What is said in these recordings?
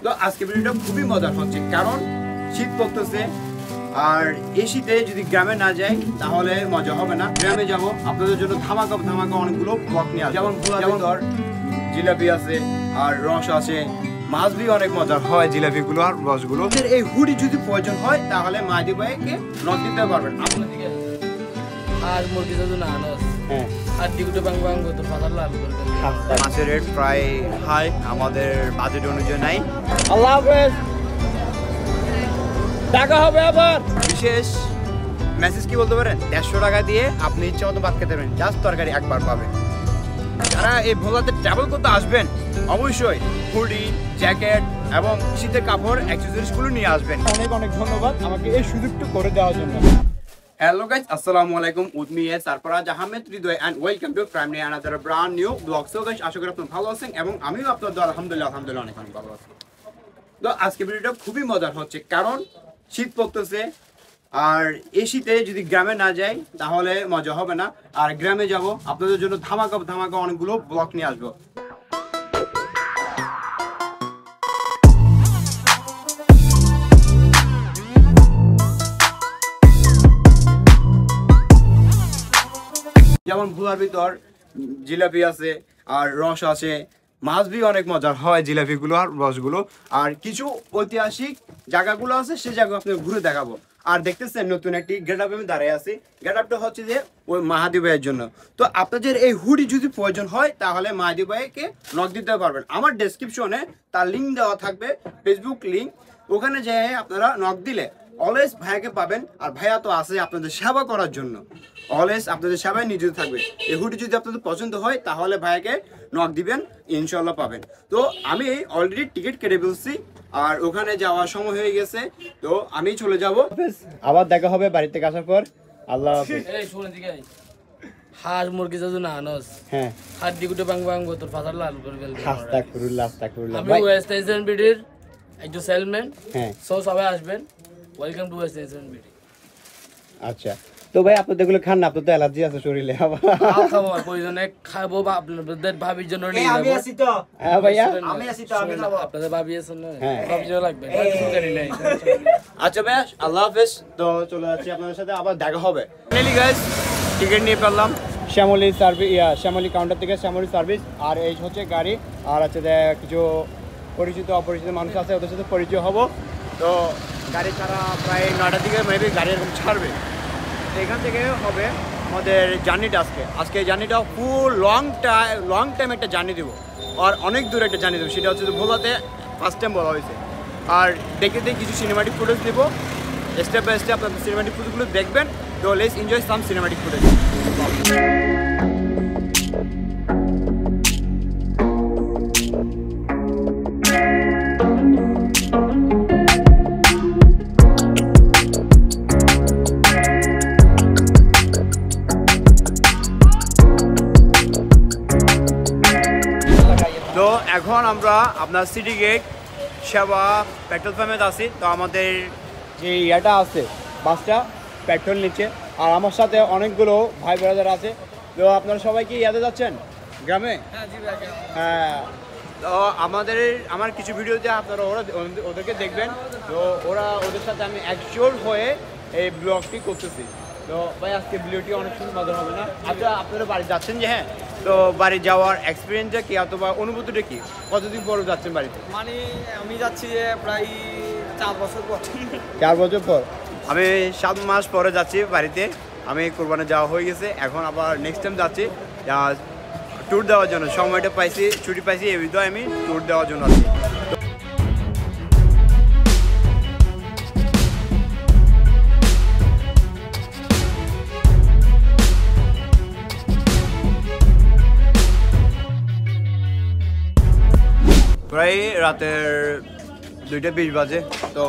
তো আজকে ভিডিওটা খুবই মজার হচ্ছে, কারণ শীত পড়তেছে আর এই শীতে যদি গ্রামে না যাই তাহলে মজা হবে না। গ্রামে যাব, আপনাদের জন্য ধামাকা ধামাকা অনেকগুলো ব্লগ নিয়ে আসবো। যেমন জিলাপি আছে আর রস আছে, মাছ भी অনেক মজার হয় জিলাপিগুলো আর রসগুলো। এই হুডি যদি প্রয়োজন হয় তাহলে মাঝি ভাইকে নক দিতে পারবেন। আপনাদেরকে আর মুরগি যদি না আনস হ্যাঁ আর দিগুটো বাং বাং তো ফাদার লাল করে মাছের রেট প্রায় হাই, আমাদের বাজেট অনুযায়ী নাই। আল্লাহ হাফেজ, টাকা হবে আবার। বিশেষ মেসেজ কি বলতে পারেন, 150 টাকা দিয়ে আপনি ইচ্ছা মতো ভাত খেতে পারেন, জাস্ট তরকারি একবার পাবেন। যারা এই ভোলাতে ট্রাভেল করতে আসবেন অবশ্যই হুডি, জ্যাকেট এবং শীতের কাপড় অ্যাক্সেসরিজগুলো নিয়ে আসবেন। অনেক অনেক ধন্যবাদ আমাকে এই সুযোগটা করে দেওয়ার জন্য। হ্যালো গাইস, আসসালামু আলাইকুম। With me Sarfaraz Ahmed Hridoy and welcome to prime new another brand new blog. So guys, আশা করি আপনারা ভালো আছেন এবং আমিও আপনাদের আলহামদুলিল্লাহ অনেক অনেক ভালো আছি। তো আজকে ভিডিওটা খুবই মজার হচ্ছে, কারণ শীত পড়তেছে আর এই শীতে যদি গ্রামে না যাই তাহলে মজা হবে না। আর গ্রামে যাব, আপনাদের জন্য ধামাকা ধামাকা অনেকগুলো ব্লগ নিয়ে আসবো। যেমন ভুলার ভিতর জিলাপি আছে আর রস আছে, মাছ भी অনেক মজার হয় জিলাপিগুলো আর রসগুলো। আর কিছু ঐতিহাসিক জায়গাগুলো আছে, সেই জায়গা আপনাকে ঘুরে দেখাবো। আর দেখতেছেন নতুন একটি গেটআপে আমি দাঁড়িয়ে আছি। গেটআপটা হচ্ছে যে ওই মাহাদি ভাইয়ের জন্য। তো আপনাদের এই হুডি যদি প্রয়োজন হয় তাহলে মাহাদি ভাইকে নক দিতে পারবেন। আমার ডেসক্রিপশনে তার লিঙ্ক দেওয়া থাকবে, ফেসবুক লিঙ্ক। ওখানে যেয়ে আপনারা নক দিলে অলওয়েজ ভাইয়াকে পাবেন। আর ভাইয়া তো আছে আপনাদের সেবা করার জন্য, অলওয়েজ আপনাদের সেবায় নিয়োজিত থাকবে। এই হুডি যদি আপনাদের পছন্দ হয় তাহলে ভাইয়াকে নক দিবেন, ইনশাল্লাহ পাবেন। তো আমি অলরেডি টিকিট কেটে ফেলছি আর ওখানে যাওয়ার সময় হয়ে গেছে, তো আমি চলে যাব। আবার দেখা হবে বাড়ি থেকে আসার পর। আল্লাহ হাফেজ। এই শুনে দিকে হাঁস মুরগি যদি না আনস হ্যাঁ আর দিগুটো বাং বাং তো ফাদার লাল করে আস্তাগফিরুল্লাহ আস্তাগফিরুল্লাহ। আমি ওয়েস্ট এশিয়ান বিডির একজন সেলম্যান। হ্যাঁ, সো সবাই আসবেন, welcome to West Asian BD. আচ্ছা তো ভাই আপনাদের এগুলো খান না, আপনাদের তো অ্যালার্জি আছে শরীরে। খাবো প্রয়োজনে খাবো বা আপনাদের ভাবির জন্য নিয়ে আমি যাবো। আছি তো। হ্যাঁ ভাইয়া, আমি আছি তো, আমি খাবো। আপনাদের ভাবি আছেন না, হ্যাঁ। ভাবি জন্য লাগবে নাই। আচ্ছা ভাইয়া, আল্লাহ হাফেজ। তো চলে যাচ্ছি, আপনাদের সাথে আবার দেখা হবে। ফাইনালি গাইস, টিকিট নিয়ে পেলাম শ্যামলী সার্ভিস, শ্যামলী কাউন্টার থেকে শ্যামলী সার্ভিস। আর এই হচ্ছে গাড়ি, আর হচ্ছে কিছু পরিচিত অপরিচিত মানুষ আছে, ওদের সাথে পরিচয় হব। তো গাড়ি ছাড়া প্রায় 9টার দিকে মেবি গাড়ি এরকম ছাড়বে। এখান থেকে হবে আমাদের জার্নিটা। আজকে জার্নিটা ফুল লং টাইম একটা জার্নি দেবো, আর অনেক দূর একটা জার্নি দেবো। সেটা হচ্ছে ভোলাতে ফার্স্ট টাইম বলা হয়েছে। আর দেখতে কিছু সিনেমাটিক ফুটেজ দেবো, স্টেপ বাই স্টেপ আপনাদের সিনেমাটিক ফুটেজগুলো দেখবেন। তো let's enjoy some cinematic footage. তো এখন আমরা আপনার সিটি গেট সেবা পেট্রোল পাম্পে আছি। তো আমাদের যে ইয়েটা আছে, বাসটা পেট্রোল নিচ্ছে। আর আমার সাথে অনেকগুলো ভাই ব্রাদার আছে। তো আপনারা সবাই কি ইয়াতে যাচ্ছেন গ্রামে? হ্যাঁ। তো আমার কিছু ভিডিওতে আপনারা ওদেরকে দেখবেন। তো ওদের সাথে আমি একজোট হয়ে এই ব্লগটি করতেছি। তো ভাই আজকে ভিডিওটি অনেক সুন্দর মজা হবে না? আচ্ছা, আপনারা বাড়ি যাচ্ছেন যে? হ্যাঁ। তো বাড়ি যাওয়ার এক্সপিরিয়েন্সটা কি অথবা অনুভূতিটা কি? কতদিন পর যাচ্ছেন বাড়িতে? মানে আমি যাচ্ছি যে প্রায় 4 বছর পর। 4 বছর পর। আমি 7 মাস পরে যাচ্ছি বাড়িতে। আমি কোরবানি যাওয়া হয়ে গেছে, এখন আবার নেক্সট টাইম যাচ্ছি ট্যুর দেওয়ার জন্য। সময়টা পাইছি, ছুটি পাইছি, এই বিধয় আমি ট্যুর দেওয়ার জন্য আছি। প্রায় রাতের 2:20 বাজে। তো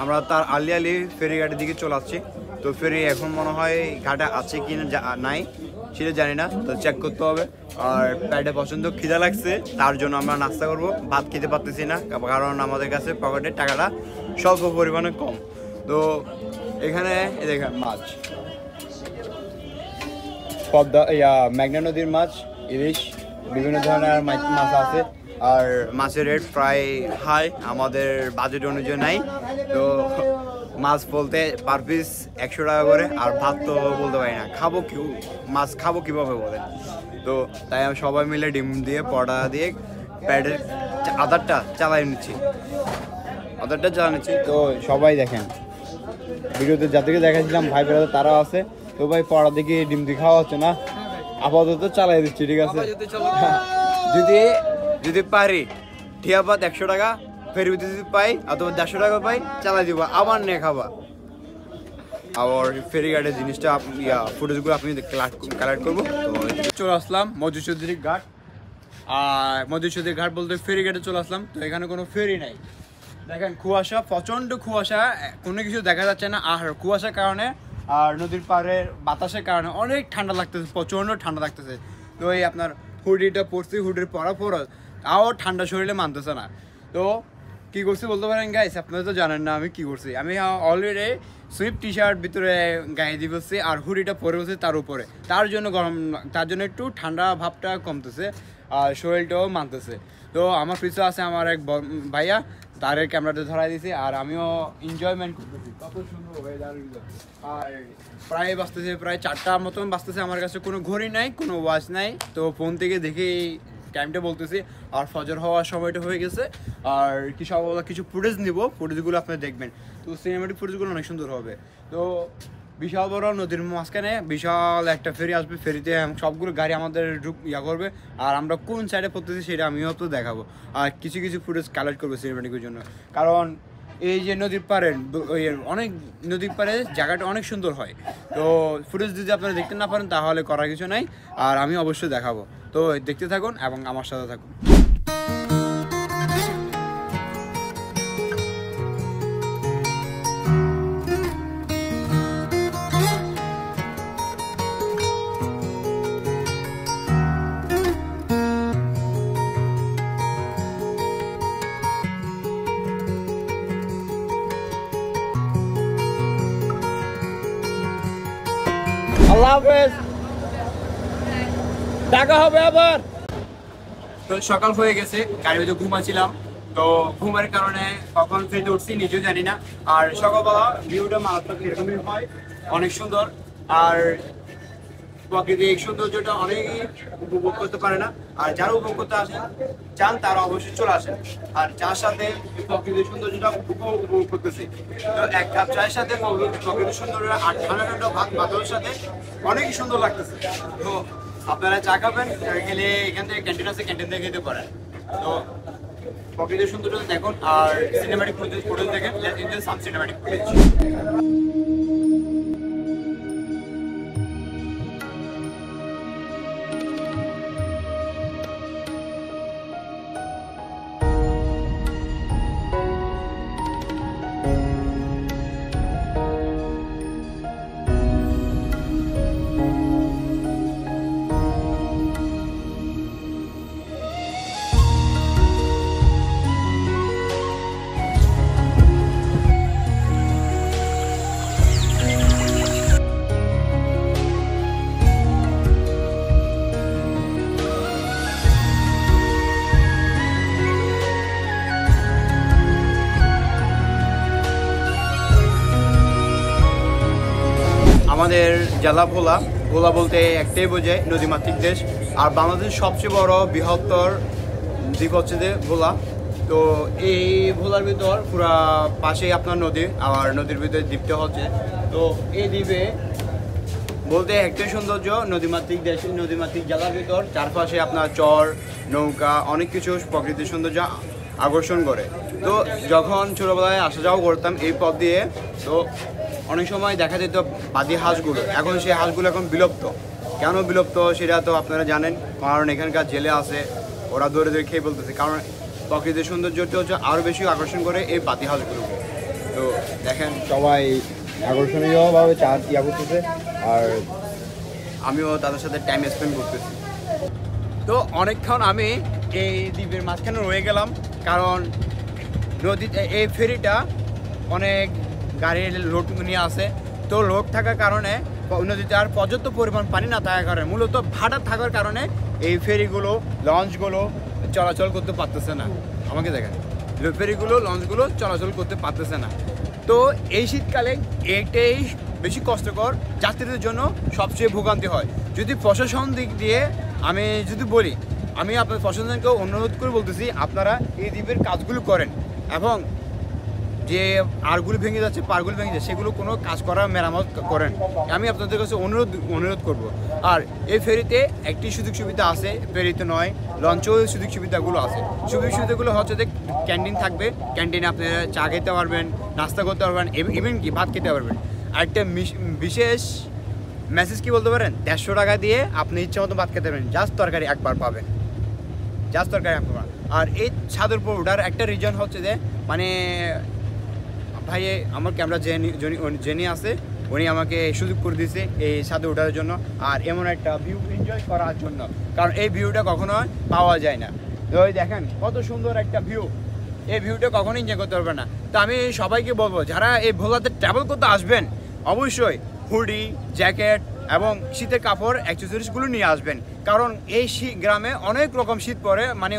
আমরা তার আলি ফেরিঘাটের দিকে চলে আসছি। তো ফেরি এখন মনে হয় ঘাটে আছে কি না নাই সেটা জানি না, তো চেক করতে হবে। আর প্যাডে পছন্দ খিদা লাগছে, তার জন্য আমরা নাস্তা করব। ভাত খেতে পারতেছি না, কারণ আমাদের কাছে পকেটের টাকাটা স্বল্প পরিমাণে কম। তো এখানে দেখেন মাছ, পদ্মা মেঘনা নদীর মাছ, ইলিশ, বিভিন্ন ধরনের মাছ আছে। আর মাছের রেট প্রায় হাই, আমাদের বাজেট অনুযায়ী নাই। তো মাছ বলতে পার পিস 100 টাকা করে, আর ভাত তো বলতে পারি না, খাবো কি মাছ খাবো কীভাবে বলেন। তো তাই আমি সবাই মিলে ডিম দিয়ে পরোটা দিয়ে প্যাডের আদারটা চালাই নিচ্ছি, তো সবাই দেখেন ভিডিওতে যাদেরকে দেখাচ্ছিলাম ভাই বেড়াতে তারা আছে। তো ভাই পড়া দেখি ডিম দিয়ে খাওয়া হচ্ছে না, আপাতত চালাই দিচ্ছি, ঠিক আছে। যদি পারি ঠিয়াপাত 100 টাকা, ফের যদি পাই অথবা 150 টাকা পাই চালাই দিব, আবার নিয়ে খাবা। আবার ফেরিঘাটের জিনিসটা ফুটেজগুলো আপনি কালেক্ট করবো। তো চলে আসলাম মধুচৌধুরী ঘাট, আর মধুচৌধুরী ঘাট বলতে ফেরিঘাটে চলে আসলাম। তো এখানে কোনো ফেরি নাই, দেখেন কুয়াশা, প্রচণ্ড কুয়াশা, কোনো কিছু দেখা যাচ্ছে না। আর কুয়াশার কারণে আর নদীর পাড়ের বাতাসের কারণে অনেক ঠান্ডা লাগতেছে, প্রচণ্ড ঠান্ডা লাগতেছে। তো এই আপনার হুডিটা পরছি, হুডির পরা তাও ঠান্ডা শরীরে মানতেছে না। তো কী করছি বলতে পারেন গাইস, আপনারা তো জানেন না আমি কী করছি। আমি অলরেডি সুইফট টি শার্ট ভিতরে গায়ে দিয়ে বসছি আর হুডিটা পরে বসছি তার উপরে, তার জন্য একটু ঠান্ডা ভাবটা কমতেছে আর শরীরটাও মানতেছে। তো আমার পিছু আছে আমার এক ভাইয়া, তার ক্যামেরাতে ধরাই দিয়েছি আর আমিও এনজয়মেন্ট করতেছি, কত সুন্দর ওয়েদার। আর প্রায় 4টার মতন বাজতেছে, আমার কাছে কোনো ঘড়ি নাই, কোনো ওয়াচ নাই। তো ফোন থেকে দেখে টাইমটা বলতেছি, আর ফজর হওয়ার সময়টা হয়ে গেছে। আর কিছু ফুটেজ নিব, ফুটেজগুলো আপনারা দেখবেন। তো সিনেমেটিক ফুটেজগুলো অনেক সুন্দর হবে। তো বিশাল বড় নদীর মাঝখানে বিশাল একটা ফেরি আসবে, ফেরিতে সবগুলো গাড়ি আমাদের করবে, আর আমরা কোন সাইডে পড়তেছি সেটা আমিও তো দেখাবো। আর কিছু ফুটেজ কালেক্ট করবো সিনেমেটিকের জন্য, কারণ এই যে নদীর পাড়ে অনেক নদীর পাড়ে জায়গাটা অনেক সুন্দর হয়। তো ফুটেজ যদি আপনারা দেখতে না পারেন তাহলে করার কিছু নাই, আর আমি অবশ্যই দেখাবো। তো দেখতে থাকুন এবং আমার সাথে থাকুন। আল্লাহ হাফেজ, দেখা হবে আবার। তো সকাল হয়ে গেছে, গাড়ির ভিতরে ঘুমাচ্ছিলাম, তো ঘুমের কারণে কখন ফেরিতে উঠছি নিজেও জানি না। আর সকালবেলা ভিউটা মারাত্মক এরকমই হয়, অনেক সুন্দর। আর প্রাকৃতিক সৌন্দর্যটা অনেকেই উপভোগ করতে পারে না, আর যারা উপভোগ করতে আসেন চান তারা অবশ্যই চলে আসেন। আর চার সাথে প্রাকৃতিক সৌন্দর্যটা উপভোগ করতেছি। তো এক কাপ চায়ের সাথে প্রাকৃতিক সৌন্দর্য আর ঠান্ডা ঠান্ডা ভাতের সাথে অনেক সুন্দর লাগতেছে। তো আপনারা চা খাবেন গেলে এখান থেকে ক্যান্টিন আছে, ক্যান্টিন থেকে খেতে পারেন। তো প্রকৃতির সৌন্দর্য দেখুন আর সিনেমাটিক ফুটেজ দেখেন, সাম সিনেমাটিক ফুটেজ। আমাদের জেলা ভোলা বলতে একটাই বোঝায় নদীমাতৃক দেশ। আর বাংলাদেশের সবচেয়ে বড় বৃহত্তর দ্বীপ হচ্ছে যে ভোলা। তো এই ভোলার ভিতর পুরা পাশেই আপনার নদী, আর নদীর ভিতরে দ্বীপটা হচ্ছে। তো এই দ্বীপে বলতে একটাই সৌন্দর্য, নদীমাতৃক দেশ, নদীমাতৃক জেলার ভিতর চারপাশে আপনার চর, নৌকা, অনেক কিছু প্রকৃতির সৌন্দর্য আকর্ষণ করে। তো যখন ছোটোবেলায় আসা যাওয়া করতাম এই পথ দিয়ে, তো অনেক সময় দেখা যেত বাদি হাঁসগুলো, এখন সেই হাঁসগুলো এখন বিলুপ্ত। কেন বিলুপ্ত সেটা তো আপনারা জানেন, কারণ এখানকার জেলে আছে, ওরা দৌড়ে দৌড়ে খেয়ে বলতেছে। কারণ প্রকৃতির সৌন্দর্যটা হচ্ছে আরও বেশি আকর্ষণ করে এই বাতি হাঁসগুলোকে। তো দেখেন সবাই আকর্ষণীয়ভাবে করতেছে, আর আমিও তাদের সাথে টাইম স্পেন্ড করতেছি। তো অনেকক্ষণ আমি এই দ্বীপের মাঝখানে রয়ে গেলাম, কারণ নদীতে এই ফেরিটা অনেক গাড়ির লোড নিয়ে আসে। তো লোড থাকার কারণে নদীতে আর পর্যাপ্ত পরিমাণ পানি না থাকার কারণে, মূলত ভাটা থাকার কারণে এই ফেরিগুলো, লঞ্চগুলো চলাচল করতে পারতেছে না। আমাকে দেখেন, ফেরিগুলো লঞ্চগুলো চলাচল করতে পারতেছে না। তো এই শীতকালে এটাই বেশি কষ্টকর, যাত্রীদের জন্য সবচেয়ে ভোগান্তি হয়। যদি প্রশাসন দিক দিয়ে আমি যদি বলি, আমি আপনার প্রশাসনকে অনুরোধ করে বলতেছি, আপনারা এই দ্বীপের কাজগুলো করেন এবং যে আরগুলো ভেঙে যাচ্ছে, পারগুলো ভেঙে যাচ্ছে, সেগুলো কোনো কাজ করার মেরামত করেন। আমি আপনাদের কাছে অনুরোধ করব। আর এই ফেরিতে একটি সুযোগ সুবিধা আছে, ফেরিতে নয় লঞ্চেও সুযোগ সুবিধাগুলো আছে। সুযোগ সুবিধাগুলো হচ্ছে যে ক্যান্টিন থাকবে, ক্যান্টিনে আপনি চা খেতে পারবেন, নাস্তা করতে পারবেন, ইভেন কি ভাত খেতে পারবেন। আরেকটা বিশেষ মেসেজ কি বলতে পারেন, 150 টাকা দিয়ে আপনি ইচ্ছে মতো ভাত খেতে পারবেন, জাস্ট তরকারি একবার পাবেন, জাস্ট তরকারি একবার। আর এই ছাদের উপর ওঠার একটা রিজন হচ্ছে যে মানে ভাই আমার ক্যামেরা জেনি আছে, উনি আমাকে সুযোগ করে দিয়েছে এই ছাদে ওঠার জন্য আর এমন একটা ভিউ এনজয় করার জন্য, কারণ এই ভিউটা কখনো পাওয়া যায় না। তো ওই দেখেন কত সুন্দর একটা ভিউ, এই ভিউটা কখনো এনজয় করতে পারবে না। তো আমি সবাইকে বলবো, যারা এই ভোলাতে ট্রাভেল করতে আসবেন, অবশ্যই হুডি, জ্যাকেট এবং শীতের কাপড় অ্যাক্সেসরিজগুলো নিয়ে আসবেন, কারণ এই গ্রামে অনেক রকম শীত পড়ে, মানে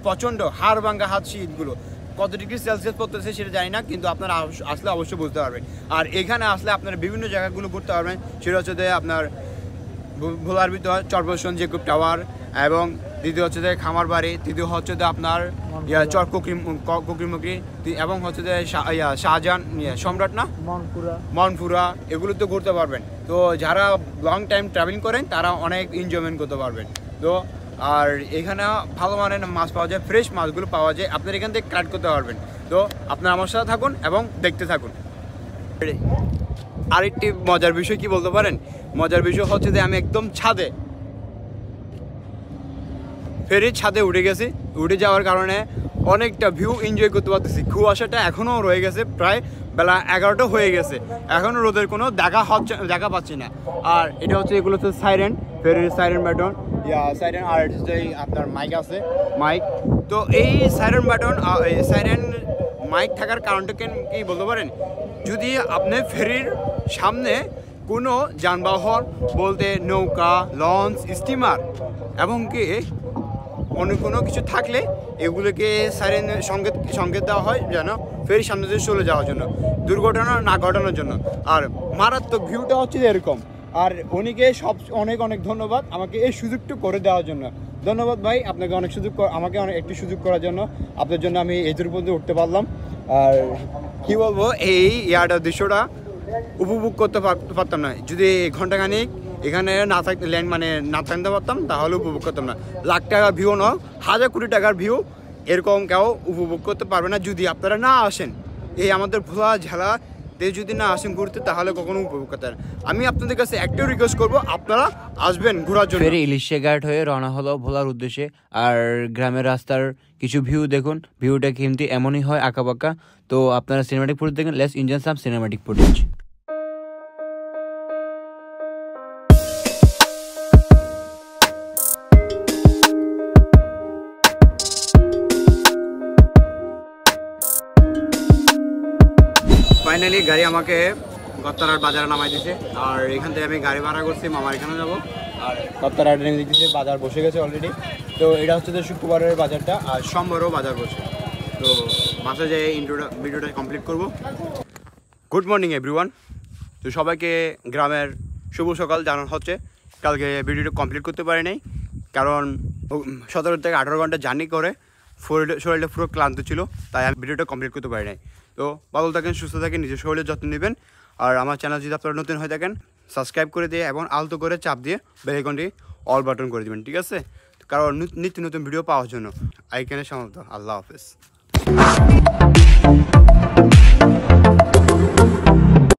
প্রচণ্ড হাড় ভাঙ্গা হাত শীতগুলো। কত ডিগ্রি সেলসিয়াস পড়তেছে সেটা জানি না, কিন্তু আপনারা আসলে অবশ্যই বুঝতে পারবেন। আর এখানে আসলে আপনারা বিভিন্ন জায়গাগুলো ঘুরতে পারবেন, সেটা হচ্ছে যে আপনার ভোলার ভিতর চরপোষণ জেকুব টাওয়ার, এবং দ্বিতীয় হচ্ছে যে খামার বাড়ি, তৃতীয় হচ্ছে যে আপনার চর কুকরিমুকরি, এবং হচ্ছে যে শাহজাহান সম্রাট না মনপুরা, এগুলো তো ঘুরতে পারবেন। তো যারা লং টাইম ট্রাভেলিং করেন তারা অনেক এনজয়মেন্ট করতে পারবেন। তো আর এখানে ভালো মানের মাছ পাওয়া যায়, ফ্রেশ মাছগুলো পাওয়া যায়, আপনার এখান থেকে কালেক্ট করতে পারবেন। তো আপনারা আমার সাথে থাকুন এবং দেখতে থাকুন। আরেকটি মজার বিষয় কি বলতে পারেন, মজার বিষয় হচ্ছে যে আমি একদম ছাদে, ফেরির ছাদে উঠে গেছি। উঠে যাওয়ার কারণে অনেকটা ভিউ এনজয় করতে পারতেছি। কুয়াশাটা এখনও রয়ে গেছে, প্রায় বেলা 11টা হয়ে গেছে, এখনও রোদের কোনো দেখা পাচ্ছি না। আর এটা হচ্ছে, এগুলো হচ্ছে সাইরেন, ফেরির সাইরেন বাটন, সাইরেন, আর আপনার মাইক আছে, মাইক। তো এই সাইরেন বাটন, সাইরেন মাইক থাকার কারণটা কি বলতে পারেন, যদি আপনি ফেরির সামনে কোনো যানবাহন বলতে নৌকা, লঞ্চ, স্টিমার এবং কি অন্য কোনো কিছু থাকলে এগুলোকে সাইরেন সংকেত দেওয়া হয় যেন ফেরির সামনে দিয়ে চলে যাওয়ার জন্য, দুর্ঘটনা না ঘটানোর জন্য। আর মারাত্মক ভিউটা হচ্ছে এরকম। আর উনিকে অনেক ধন্যবাদ আমাকে এই সুযোগটা করে দেওয়ার জন্য। ধন্যবাদ ভাই, আপনাকে আমাকে একটু সুযোগ করার জন্য। আপনার জন্য আমি এই দূর পর্যন্ত উঠতে পারলাম। আর কি বলবো, এই ইয়ারটার দৃশ্যটা উপভোগ করতে পারতাম না যদি ঘন্টাখানিক এখানে না থাকতে পারতাম, তাহলে উপভোগ করতাম না। লাখ টাকার ভিউ নয়, 1000 কোটি টাকার ভিউ এরকম কেউ উপভোগ করতে পারবে না যদি আপনারা না আসেন। এই আমাদের ভোলা জেলাতে যদি না আসেন ঘুরতে, তাহলে কখনো উপভোগ করতে পারেন। আমি আপনাদের কাছে একটাও রিকোয়েস্ট করবো, আপনারা আসবেন ঘোরার জন্য। ফেরি ইলিশে ঘাট হয়ে রওনা হলো ভোলার উদ্দেশ্যে। আর গ্রামের রাস্তার কিছু ভিউ দেখুন, ভিউটা কিন্তু এমনই হয় আঁকাবাঁকা। তো আপনারা সিনেমাটিক ফুটেজ দেখেন, let's enjoy some cinematic footage. Finally গাড়ি আমাকে গত্তারার বাজারে নামাই দিছে। আর এখান থেকে আমি গাড়ি ভাড়া করছি, মামার এখানে যাবো। আর গত্তারার নেমে দিচ্ছে, বাজার বসে গেছে অলরেডি। তো এটা হচ্ছে যে শুক্রবারের বাজারটা, আর সোমবারও বাজার বসে। তো বাসে যেয়ে ভিডিওটা কমপ্লিট করব। Good morning everyone. তো সবাইকে গ্রামের শুভ সকাল জানানো হচ্ছে। কালকে ভিডিওটা কমপ্লিট করতে পারি নাই, কারণ 17 থেকে 18 ঘন্টা জার্নি করে শরীরটা পুরো ক্লান্ত ছিল, তাই আমি ভিডিওটা কমপ্লিট করতে পারি নাই। তো ভালো থাকেন, সুস্থ থাকেন, নিজের শরীরের যত্ন নেবেন। আর আমার চ্যানেল যদি আপনারা নতুন হয়ে থাকেন, সাবস্ক্রাইব করে দিয়ে এবং আলতো করে চাপ দিয়ে বেল আইকনটি অল বাটন করে দেবেন, ঠিক আছে? কারণ নিত্য নতুন ভিডিও পাওয়ার জন্য। আইকনের সমাপ্ত। আল্লাহ হাফেজ।